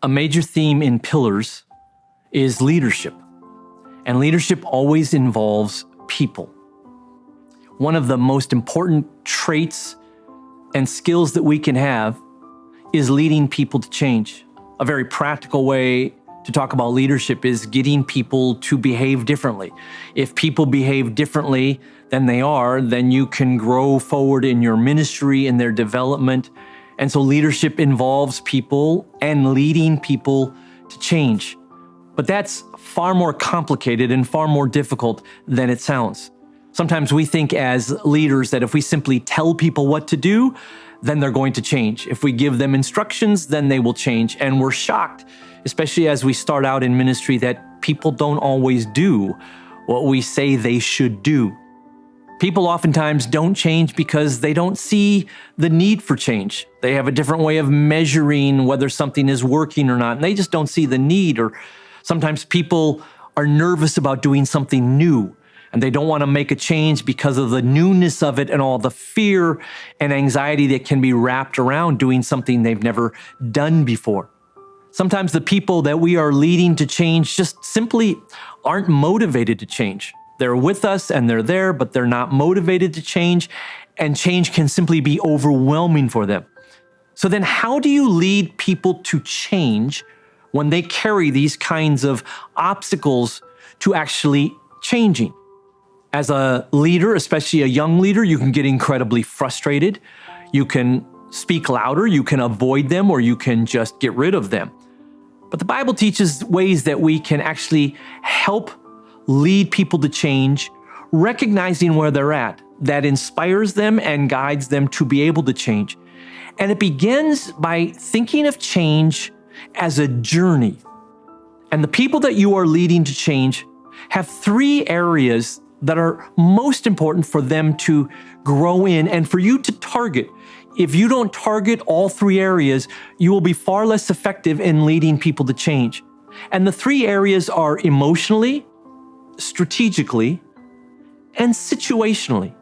A major theme in Pillars is leadership, and leadership always involves people. One of the most important traits and skills that we can have is leading people to change. A very practical way to talk about leadership is getting people to behave differently. If people behave differently than they are, then you can grow forward in your ministry and their development. And so leadership involves people and leading people to change. But that's far more complicated and far more difficult than it sounds. Sometimes we think as leaders that if we simply tell people what to do, then they're going to change. If we give them instructions, then they will change. And we're shocked, especially as we start out in ministry, that people don't always do what we say they should do. People oftentimes don't change because they don't see the need for change. They have a different way of measuring whether something is working or not, and they just don't see the need. Or sometimes people are nervous about doing something new, and they don't want to make a change because of the newness of it and all the fear and anxiety that can be wrapped around doing something they've never done before. Sometimes the people that we are leading to change just simply aren't motivated to change. They're with us and they're there, but they're not motivated to change, and change can simply be overwhelming for them. So then how do you lead people to change when they carry these kinds of obstacles to actually changing? As a leader, especially a young leader, you can get incredibly frustrated. You can speak louder, you can avoid them, or you can just get rid of them. But the Bible teaches ways that we can actually help lead people to change, recognizing where they're at. That inspires them and guides them to be able to change. And it begins by thinking of change as a journey. And the people that you are leading to change have three areas that are most important for them to grow in and for you to target. If you don't target all three areas, you will be far less effective in leading people to change. And the three areas are emotionally, strategically, and situationally.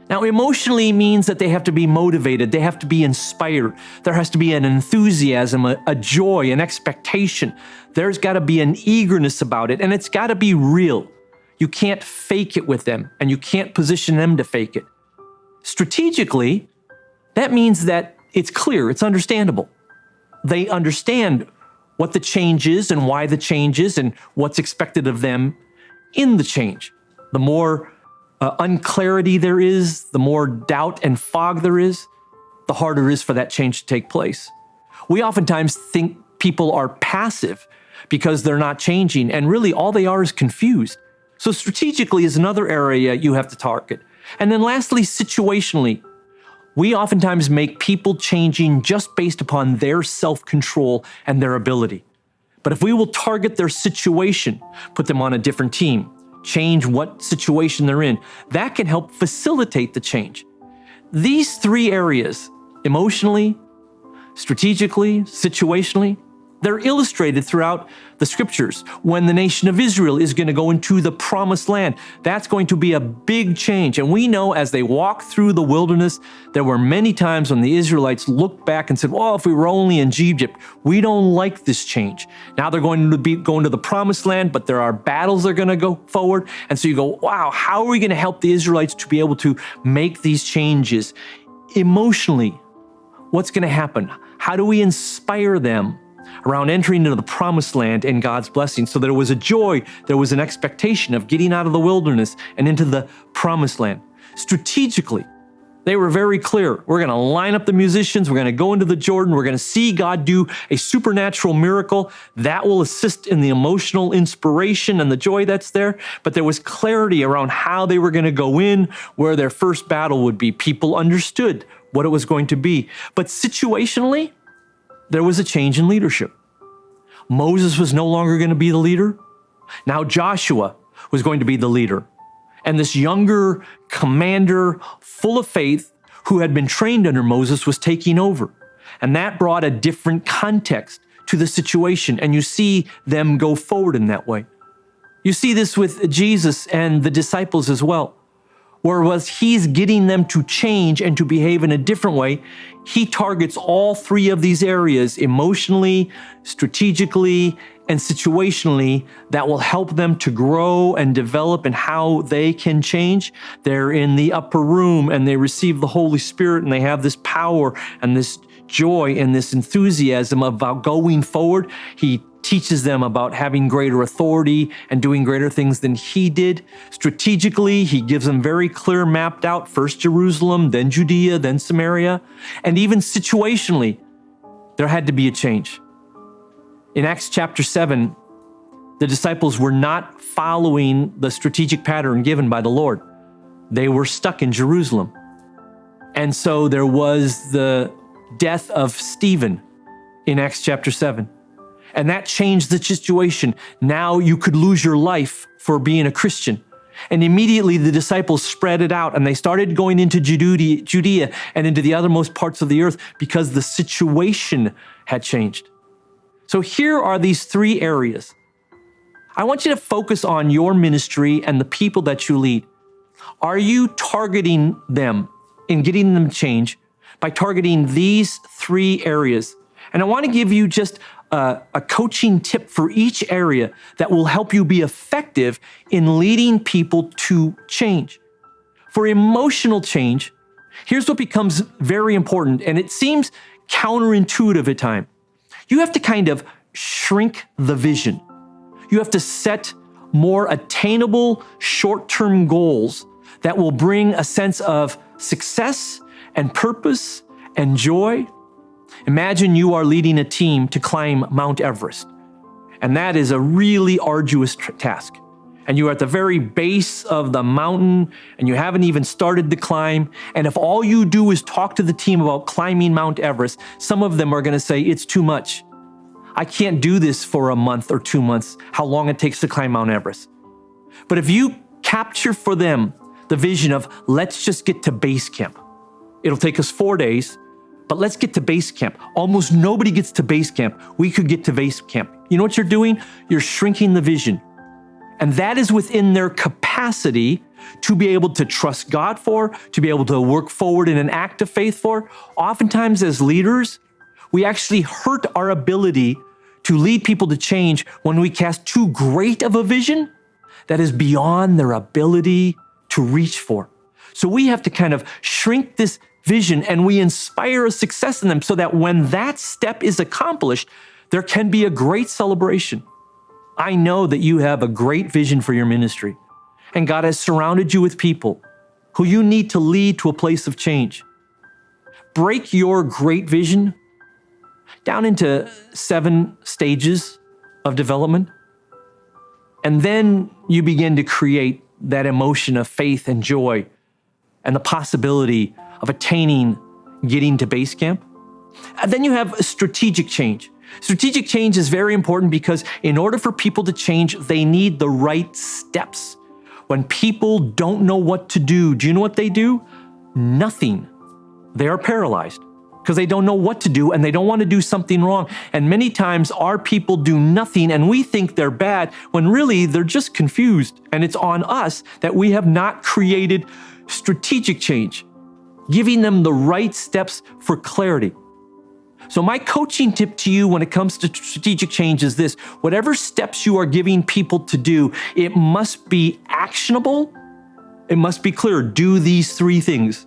Now, emotionally means that they have to be motivated, they have to be inspired, there has to be an enthusiasm, a joy, an expectation. There's got to be an eagerness about it, and it's got to be real. You can't fake it with them, and you can't position them to fake it. Strategically, that means that it's clear, it's understandable. They understand what the change is and why the change is and what's expected of them in the change. The more unclarity there is, the more doubt and fog there is, the harder it is for that change to take place. We oftentimes think people are passive because they're not changing, and really all they are is confused. So strategically is another area you have to target. And then lastly, situationally, we oftentimes make people changing just based upon their self-control and their ability. But if we will target their situation, put them on a different team, change what situation they're in, that can help facilitate the change. These three areas, emotionally, strategically, situationally, they're illustrated throughout the scriptures. When the nation of Israel is going to go into the promised land, that's going to be a big change. And we know as they walk through the wilderness, there were many times when the Israelites looked back and said, well, if we were only in Egypt, we don't like this change. Now they're going to be going to the promised land, but there are battles that are going to go forward. And so you go, wow, how are we going to help the Israelites to be able to make these changes? Emotionally, what's going to happen? How do we inspire them around entering into the promised land and God's blessing, so there was a joy, there was an expectation of getting out of the wilderness and into the promised land? Strategically, they were very clear. We're going to line up the musicians, we're going to go into the Jordan, we're going to see God do a supernatural miracle that will assist in the emotional inspiration and the joy that's there. But there was clarity around how they were going to go in, where their first battle would be. People understood what it was going to be. But situationally, there was a change in leadership. Moses was no longer going to be the leader. Now Joshua was going to be the leader. And this younger commander, full of faith, who had been trained under Moses, was taking over. And that brought a different context to the situation. And you see them go forward in that way. You see this with Jesus and the disciples as well. whereas he's getting them to change and to behave in a different way, he targets all three of these areas emotionally, strategically, and situationally that will help them to grow and develop in how they can change. They're in the upper room and they receive the Holy Spirit and they have this power and this joy and this enthusiasm about going forward. He teaches them about having greater authority and doing greater things than he did. Strategically, he gives them very clear mapped out, first Jerusalem, then Judea, then Samaria. And even situationally, there had to be a change. In Acts chapter 7, the disciples were not following the strategic pattern given by the Lord. They were stuck in Jerusalem. And so there was the death of Stephen in Acts chapter 7. And that changed the situation. Now you could lose your life for being a Christian. And immediately the disciples spread it out and they started going into Judea and into the othermost parts of the earth because the situation had changed. So here are these three areas. I want you to focus on your ministry and the people that you lead. Are you targeting them and getting them to change by targeting these three areas? And I want to give you just a coaching tip for each area that will help you be effective in leading people to change. For emotional change, here's what becomes very important, and it seems counterintuitive at times. You have to kind of shrink the vision. You have to set more attainable short-term goals that will bring a sense of success and purpose and joy. Imagine you are leading a team to climb Mount Everest, and that is a really arduous task. And you are at the very base of the mountain, and you haven't even started the climb. And if all you do is talk to the team about climbing Mount Everest, some of them are going to say, it's too much. I can't do this for a month or 2 months, how long it takes to climb Mount Everest. But if you capture for them the vision of, let's just get to base camp. It'll take us 4 days, but let's get to base camp. Almost nobody gets to base camp. We could get to base camp. You know what you're doing? You're shrinking the vision. And that is within their capacity to be able to trust God for, to be able to work forward in an act of faith for. Oftentimes as leaders, we actually hurt our ability to lead people to change when we cast too great of a vision that is beyond their ability to reach for. So we have to kind of shrink this vision and we inspire a success in them so that when that step is accomplished, there can be a great celebration. I know that you have a great vision for your ministry, and God has surrounded you with people who you need to lead to a place of change. Break your great vision down into 7 stages of development, and then you begin to create that emotion of faith and joy and the possibility of attaining getting to base camp. And then you have a strategic change. Strategic change is very important because in order for people to change, they need the right steps. When people don't know what to do you know what they do? Nothing. They are paralyzed because they don't know what to do and they don't want to do something wrong. And many times our people do nothing and we think they're bad when really they're just confused. And it's on us that we have not created strategic change, giving them the right steps for clarity. So my coaching tip to you when it comes to strategic change is this: whatever steps you are giving people to do, it must be actionable. It must be clear. Do these 3 things.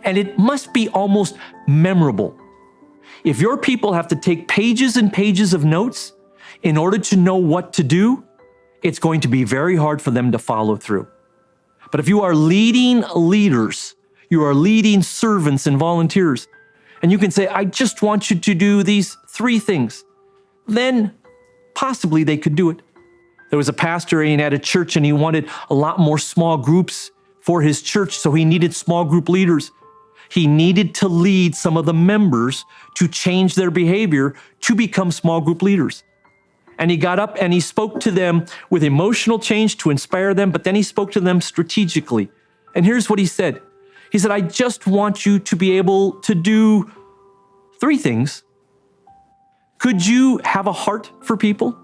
And it must be almost memorable. If your people have to take pages and pages of notes in order to know what to do, it's going to be very hard for them to follow through. But if you are leading leaders, you are leading servants and volunteers, and you can say, I just want you to do these 3 things, then possibly they could do it. There was a pastor and he had a church and he wanted a lot more small groups for his church, so he needed small group leaders. He needed to lead some of the members to change their behavior to become small group leaders. And he got up and he spoke to them with emotional change to inspire them, but then he spoke to them strategically. And here's what he said. He said, I just want you to be able to do 3 things. Could you have a heart for people?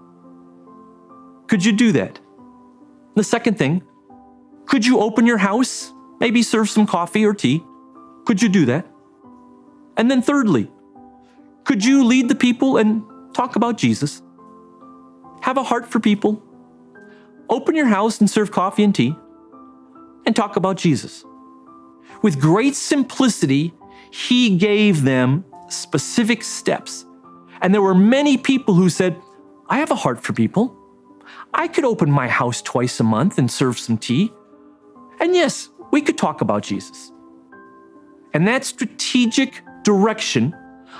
Could you do that? The second thing, Could you open your house, maybe serve some coffee or tea? Could you do that? And then thirdly, could you lead the people and talk about Jesus? Have a heart for people. Open your house and serve coffee and tea and talk about Jesus. With great simplicity, he gave them specific steps. And there were many people who said, I have a heart for people. I could open my house twice a month and serve some tea. And yes, we could talk about Jesus. And that strategic direction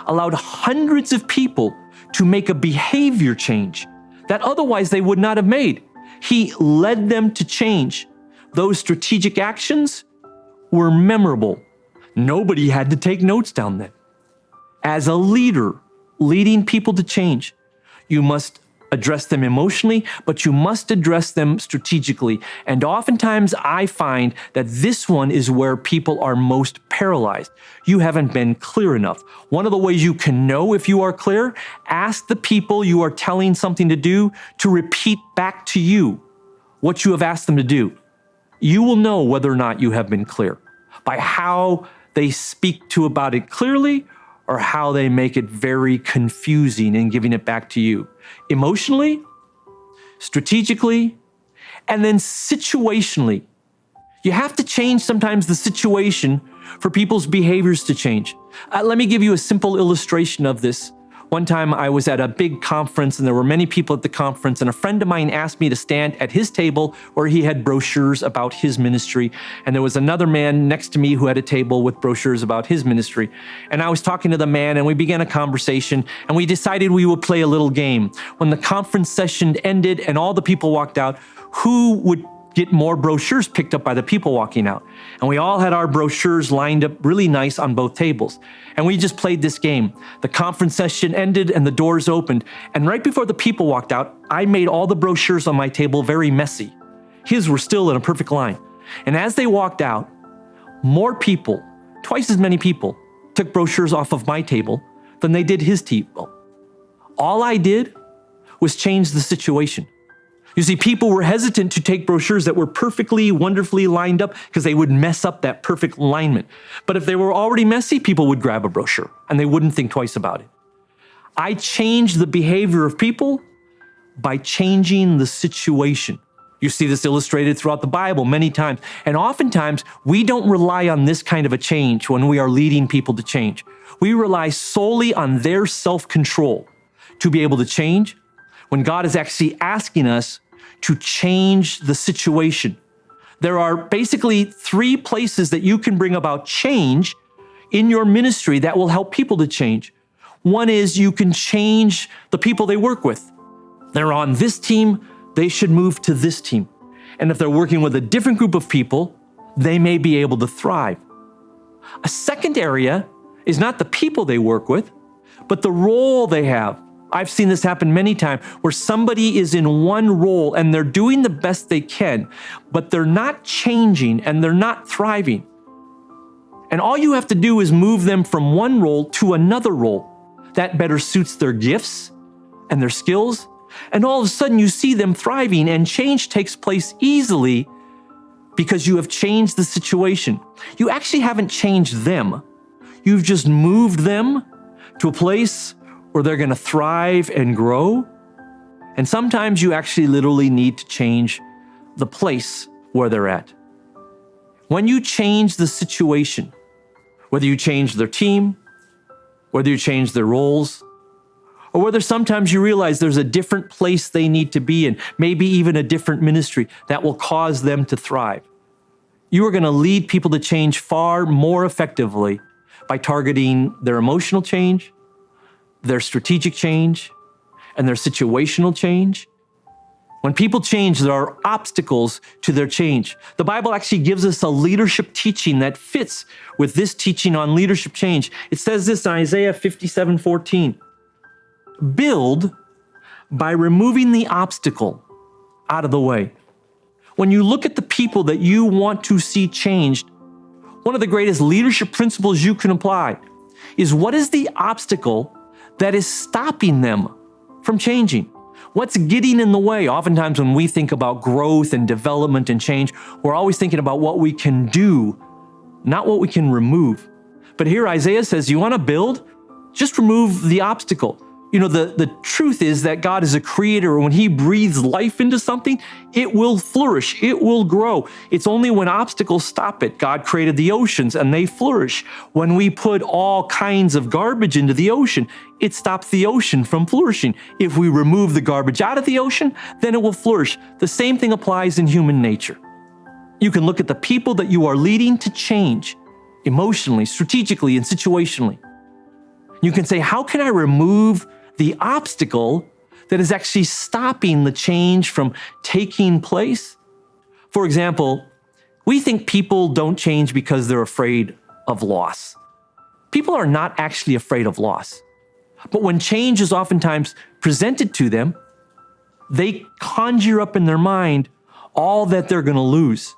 allowed hundreds of people to make a behavior change that otherwise they would not have made. He led them to change. Those strategic actions were memorable. Nobody had to take notes down then. As a leader, leading people to change, you must address them emotionally, but you must address them strategically. And oftentimes I find that this one is where people are most paralyzed. You haven't been clear enough. One of the ways you can know if you are clear, ask the people you are telling something to do to repeat back to you what you have asked them to do. You will know whether or not you have been clear by how they speak to about it clearly or how they make it very confusing in giving it back to you. Emotionally, strategically, and then situationally. You have to change sometimes the situation for people's behaviors to change. Let me give you a simple illustration of this. One time I was at a big conference and there were many people at the conference, and a friend of mine asked me to stand at his table where he had brochures about his ministry. And there was another man next to me who had a table with brochures about his ministry. And I was talking to the man and we began a conversation and we decided we would play a little game. When the conference session ended and all the people walked out, who would get more brochures picked up by the people walking out? And we all had our brochures lined up really nice on both tables. And we just played this game. The conference session ended and the doors opened. And right before the people walked out, I made all the brochures on my table very messy. His were still in a perfect line. And as they walked out, more people, twice as many people, took brochures off of my table than they did his table. All I did was change the situation. You see, people were hesitant to take brochures that were perfectly, wonderfully lined up because they would mess up that perfect alignment. But if they were already messy, people would grab a brochure and they wouldn't think twice about it. I changed the behavior of people by changing the situation. You see this illustrated throughout the Bible many times. And oftentimes, we don't rely on this kind of a change when we are leading people to change. We rely solely on their self-control to be able to change when God is actually asking us to change the situation. There are basically 3 places that you can bring about change in your ministry that will help people to change. One is you can change the people they work with. They're on this team, they should move to this team. And if they're working with a different group of people, they may be able to thrive. A second area is not the people they work with, but the role they have. I've seen this happen many times where somebody is in one role and they're doing the best they can, but they're not changing and they're not thriving. And all you have to do is move them from one role to another role that better suits their gifts and their skills. And all of a sudden you see them thriving and change takes place easily because you have changed the situation. You actually haven't changed them. You've just moved them to a place where they're going to thrive and grow. And sometimes you actually literally need to change the place where they're at. When you change the situation, whether you change their team, whether you change their roles, or whether sometimes you realize there's a different place they need to be in, maybe even a different ministry that will cause them to thrive, you are going to lead people to change far more effectively by targeting their emotional change, their strategic change, and their situational change. When people change, there are obstacles to their change. The Bible actually gives us a leadership teaching that fits with this teaching on leadership change. It says this in Isaiah 57:14. Build by removing the obstacle out of the way. When you look at the people that you want to see changed, one of the greatest leadership principles you can apply is what is the obstacle that is stopping them from changing? What's getting in the way? Oftentimes when we think about growth and development and change, we're always thinking about what we can do, not what we can remove. But here Isaiah says, you want to build? Just remove the obstacle. You know, the truth is that God is a creator. When he breathes life into something, it will flourish, it will grow. It's only when obstacles stop it. God created the oceans and they flourish. When we put all kinds of garbage into the ocean, it stops the ocean from flourishing. If we remove the garbage out of the ocean, then it will flourish. The same thing applies in human nature. You can look at the people that you are leading to change emotionally, strategically, and situationally. You can say, how can I remove the obstacle that is actually stopping the change from taking place? For example, we think people don't change because they're afraid of loss. People are not actually afraid of loss. But when change is oftentimes presented to them, they conjure up in their mind all that they're going to lose.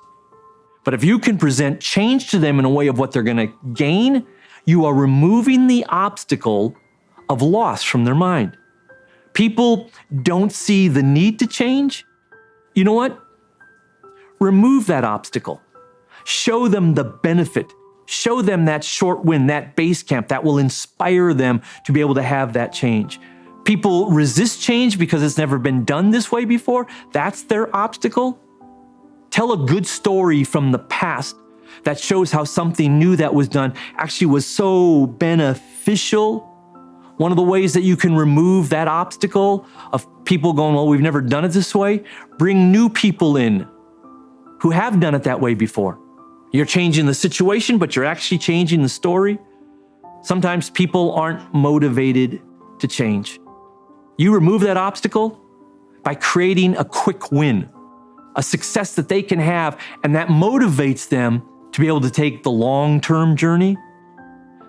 But if you can present change to them in a way of what they're going to gain, you are removing the obstacle of loss from their mind. People don't see the need to change. You know what? Remove that obstacle. Show them the benefit. Show them that short win, that base camp that will inspire them to be able to have that change. People resist change because it's never been done this way before. That's their obstacle. Tell a good story from the past that shows how something new that was done actually was so beneficial. One of the ways that you can remove that obstacle of people going, well, we've never done it this way, bring new people in who have done it that way before. You're changing the situation, but you're actually changing the story. Sometimes people aren't motivated to change. You remove that obstacle by creating a quick win, a success that they can have, and that motivates them to be able to take the long-term journey.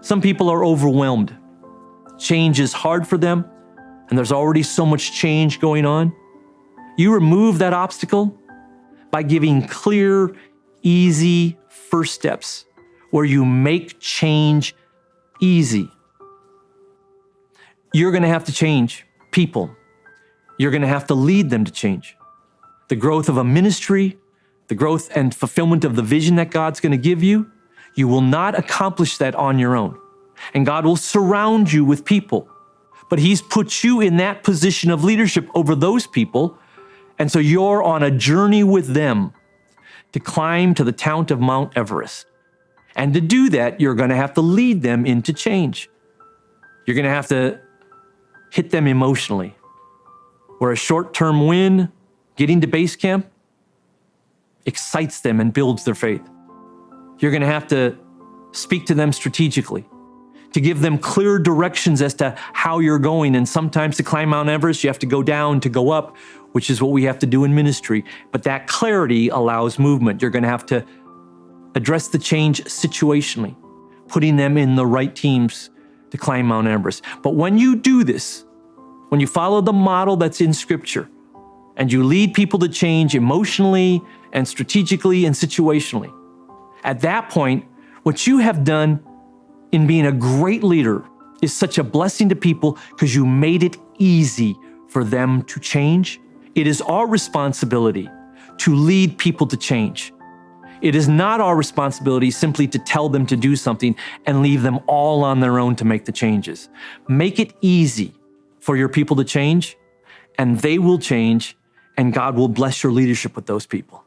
Some people are overwhelmed. Change is hard for them, and there's already so much change going on. You remove that obstacle by giving clear, easy first steps where you make change easy. You're going to have to change people. You're going to have to lead them to change. The growth of a ministry, the growth and fulfillment of the vision that God's going to give you, you will not accomplish that on your own. And God will surround you with people. But he's put you in that position of leadership over those people. And so you're on a journey with them to climb to the town of Mount Everest. And to do that, you're going to have to lead them into change. You're going to have to hit them emotionally. Where a short-term win, getting to base camp, excites them and builds their faith. You're going to have to speak to them strategically, to give them clear directions as to how you're going. And sometimes to climb Mount Everest, you have to go down to go up, which is what we have to do in ministry. But that clarity allows movement. You're going to have to address the change situationally, putting them in the right teams to climb Mount Everest. But when you do this, when you follow the model that's in Scripture, and you lead people to change emotionally and strategically and situationally, at that point, what you have done in being a great leader is such a blessing to people because you made it easy for them to change. It is our responsibility to lead people to change. It is not our responsibility simply to tell them to do something and leave them all on their own to make the changes. Make it easy for your people to change, and they will change, and God will bless your leadership with those people.